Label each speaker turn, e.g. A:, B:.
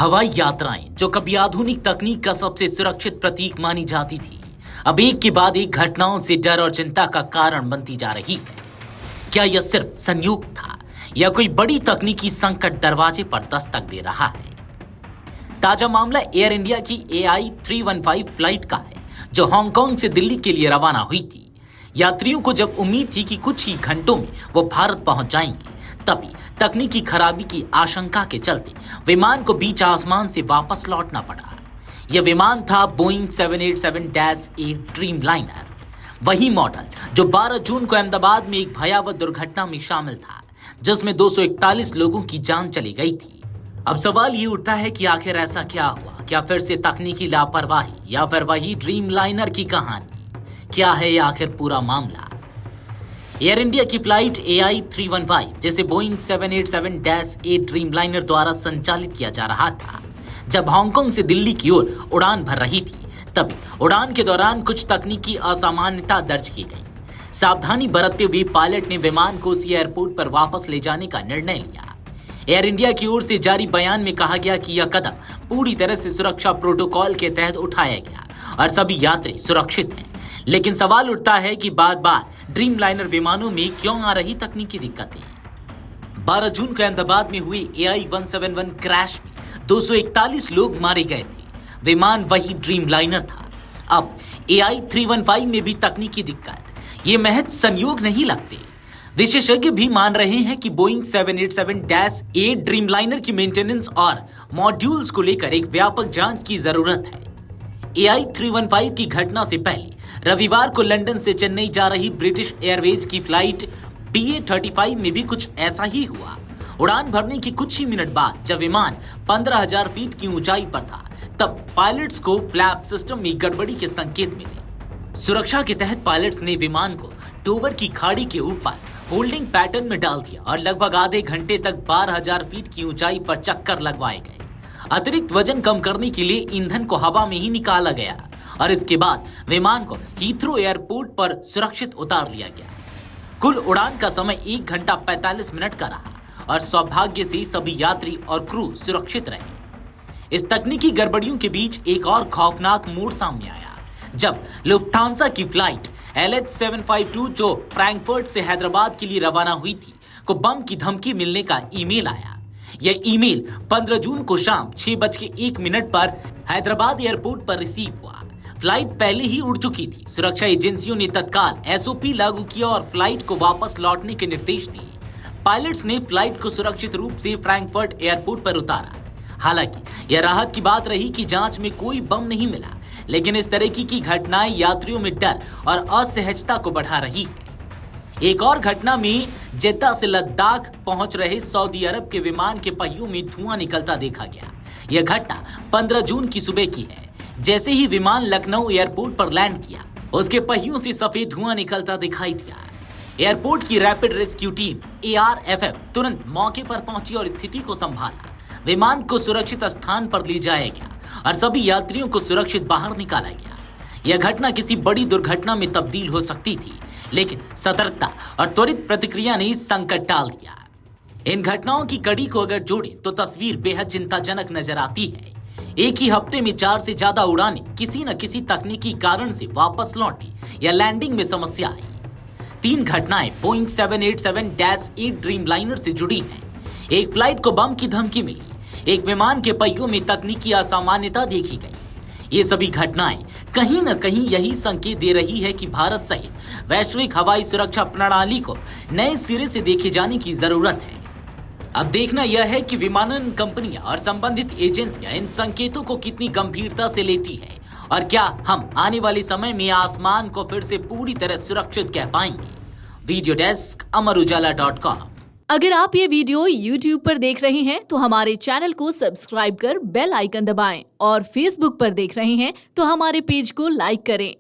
A: हवाई यात्राएं जो कभी आधुनिक तकनीक का सबसे सुरक्षित प्रतीक मानी जाती थी, अब एक के बाद एक घटनाओं से डर और चिंता का कारण बनती जा रही है। क्या यह सिर्फ संयोग था या कोई बड़ी तकनीकी संकट दरवाजे पर दस्तक दे रहा है? ताजा मामला एयर इंडिया की AI 315 फ्लाइट का है, जो हांगकांग से दिल्ली के लिए रवाना हुई थी। यात्रियों को जब उम्मीद थी कि कुछ ही घंटों में वो भारत पहुंच जाएंगे, तभी तकनीकी खराबी की आशंका के चलते विमान को बीच आसमान से वापस लौटना पड़ा। यह विमान था बोइंग 787-8 ड्रीमलाइनर, वही मॉडल जो 12 जून को अहमदाबाद में एक भयावह दुर्घटना में शामिल था, जिसमें 241 लोगों की जान चली गई थी। अब सवाल ये उठता है कि आखिर ऐसा क्या हुआ? क्या फिर से तकनीकी लापरवाही या फिर वही ड्रीमलाइनर की कहानी? क्या है ये आखिर पूरा मामला? एयर इंडिया की फ्लाइट AI 315, जिसे बोइंग 787-8 ड्रीमलाइनर द्वारा संचालित किया जा रहा था, जब हांगकांग से दिल्ली की ओर उड़ान भर रही थी, तभी उड़ान के दौरान कुछ तकनीकी असामान्यता दर्ज की गई। सावधानी बरतते हुए पायलट ने विमान को उसी एयरपोर्ट पर वापस ले जाने का निर्णय लिया। एयर इंडिया की ओर से जारी बयान में कहा गया कि यह कदम पूरी तरह से सुरक्षा प्रोटोकॉल के तहत उठाया गया और सभी यात्री सुरक्षित हैं। लेकिन सवाल उठता है कि बार बार ड्रीमलाइनर विमानों में क्यों आ रही तकनीकी दिक्कतें? 12 जून को अहमदाबाद में हुई AI 171 क्रैश में 241 लोग मारे गए थे। विमान वही ड्रीमलाइनर था। अब AI 315 में भी तकनीकी दिक्कत, ये महज संयोग नहीं लगते। विशेषज्ञ भी मान रहे हैं कि बोइंग 787-8 ड्रीमलाइनर की मेंटेनेंस और मॉड्यूल्स को लेकर एक व्यापक जांच की जरूरत है। AI 315 की घटना से पहले रविवार को लंदन से चेन्नई जा रही ब्रिटिश एयरवेज की फ्लाइट BA35 में भी कुछ ऐसा ही हुआ। उड़ान भरने की कुछ ही मिनट बाद जब विमान 15,000 फीट की ऊंचाई पर था, तब पायलट्स को फ्लैप सिस्टम में गड़बड़ी के संकेत मिले। सुरक्षा के तहत पायलट्स ने विमान को डोवर की खाड़ी के ऊपर होल्डिंग पैटर्न में डाल दिया और लगभग आधे घंटे तक 12,000 फीट की ऊंचाई पर चक्कर लगवाए गए। अतिरिक्त वजन कम करने के लिए ईंधन को हवा में ही निकाला गया और इसके बाद विमान को हीथ्रो एयरपोर्ट पर सुरक्षित उतार लिया गया। कुल उड़ान का समय 1 घंटा 45 मिनट का रहा और सौभाग्य से सभी यात्री और क्रू सुरक्षित रहे। इस तकनीकी गड़बड़ियों के बीच एक और खौफनाक मोड़ सामने आया, जब लुफ्थांसा की फ्लाइट LH752, जो फ्रैंकफर्ट से हैदराबाद के लिए रवाना हुई थी, को बम की धमकी मिलने का ईमेल आया। यह ईमेल 15 जून को शाम 6:01 पर हैदराबाद एयरपोर्ट पर रिसीव हुआ। फ्लाइट पहले ही उड़ चुकी थी। सुरक्षा एजेंसियों ने तत्काल SOP लागू किया और फ्लाइट को वापस लौटने के निर्देश दिए। पायलट्स ने फ्लाइट को सुरक्षित रूप से फ्रैंकफर्ट एयरपोर्ट पर उतारा। हालांकि यह राहत की बात रही कि जांच में कोई बम नहीं मिला, लेकिन इस तरह की घटनाएं यात्रियों में डर और असहजता को बढ़ा रही है। एक और घटना में जेद्दा से लद्दाख पहुंच रहे सऊदी अरब के विमान के पहियों में धुआं निकलता देखा गया। यह घटना 15 जून की सुबह की है। जैसे ही विमान लखनऊ एयरपोर्ट पर लैंड किया, उसके पहियों से सफेद धुआं निकलता दिखाई दिया। एयरपोर्ट की रैपिड रेस्क्यू टीम ARFF तुरंत मौके पर पहुंची और स्थिति को संभाला। विमान को सुरक्षित स्थान पर ले जाया गया और सभी यात्रियों को सुरक्षित बाहर निकाला गया। यह घटना किसी बड़ी दुर्घटना में तब्दील हो सकती थी, लेकिन सतर्कता और त्वरित प्रतिक्रिया ने संकट टाल दिया। इन घटनाओं की कड़ी को अगर जोड़ें तो तस्वीर बेहद चिंताजनक नजर आती है। एक ही हफ्ते में 4 से ज्यादा उड़ानें किसी न किसी तकनीकी कारण से वापस लौटी या लैंडिंग में समस्या आई। 3 घटनाएं बोइंग 787-8 ड्रीमलाइनर से जुड़ी हैं। एक फ्लाइट को बम की धमकी मिली, एक विमान के पहियों में तकनीकी असामान्यता देखी गई। ये सभी घटनाएं कहीं न कहीं यही संकेत दे रही है कि भारत सहित वैश्विक हवाई सुरक्षा प्रणाली को नए सिरे से देखे जाने की जरूरत है। अब देखना यह है कि विमानन कंपनियां और संबंधित एजेंसियां इन संकेतों को कितनी गंभीरता से लेती है और क्या हम आने वाले समय में आसमान को फिर से पूरी तरह सुरक्षित कह पाएंगे। Video desk amarujala.com।
B: अगर आप ये वीडियो YouTube पर देख रहे हैं तो हमारे चैनल को सब्सक्राइब कर बेल आइकन दबाएं और Facebook पर देख रहे हैं तो हमारे पेज को लाइक करें।